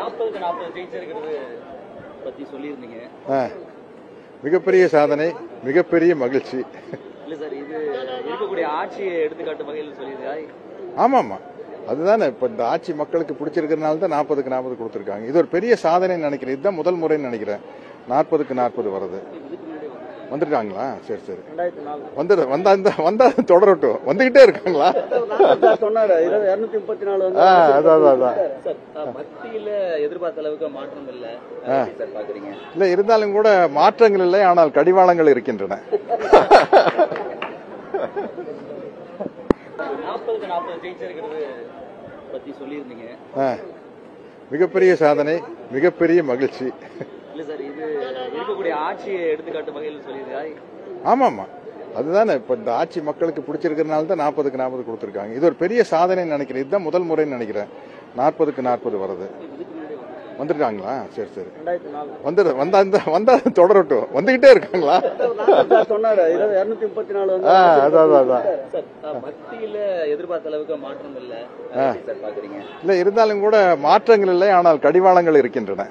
40க்கு 40 ஜெயிச்சிருக்கிறது பத்தி சொல்லியிருந்தீங்க. மிகப்பெரிய சாதனை, மிகப்பெரிய மகிழ்ச்சி. இல்ல சார், இது இருக்கக்கூடிய ஆட்சியை எடுத்துக்காட்டு வகையில் சொல்லியிருக்காரு. ஆமாமா, அதுதானே இப்ப இந்த ஆட்சி மக்களுக்கு பிடிச்சிருக்கிறதுனால தான் 40க்கு 40 கொடுத்திருக்காங்க. இது ஒரு பெரிய சாதனை நினைக்கிறேன். இதுதான் முதல் முறைன்னு நினைக்கிறேன் 40க்கு 40 வருது. வந்துட்டாங்களா? சரி சரி, வந்தா தொடரட்டும். வந்துகிட்டே இருக்காங்களா? மத்தியில எதிர்பார்த்த அளவுக்கு மாற்றம் இல்ல. இல்ல, இருந்தாலும் கூட மாற்றங்கள் இல்லை, ஆனால் கடிவாளங்கள் இருக்கின்றன. 40க்கு 40 ஜெயிச்சிருக்கிறது பத்தி சொல்லியிருந்தீங்க. மிகப்பெரிய சாதனை, மிகப்பெரிய மகிழ்ச்சி. இல்ல சார், இது இருக்கக்கூடிய ஆட்சியை எடுத்துக்காட்டு வகையில் சொல்லியிருக்காரு. ஆமாமா, அதுதானே இப்ப இந்த ஆட்சி மக்களுக்கு பிடிச்சிருக்கிறதுனால தான் 40க்கு 40 கொடுத்திருக்காங்க. இது ஒரு பெரிய சாதனை நினைக்கிறேன். இதுதான் முதல் முறைன்னு நினைக்கிறேன் 40க்கு 40 வருது. வந்துட்டாங்களா? சரி சரி, வந்தா தொடரட்டும். வந்துகிட்டே இருக்காங்களா? மத்தியில எதிர்பார்த்த அளவுக்கு மாற்றம் இல்ல. இல்ல, இருந்தாலும் கூட மாற்றங்கள் இல்லை, ஆனால் கடிவாளங்கள் இருக்கின்றன.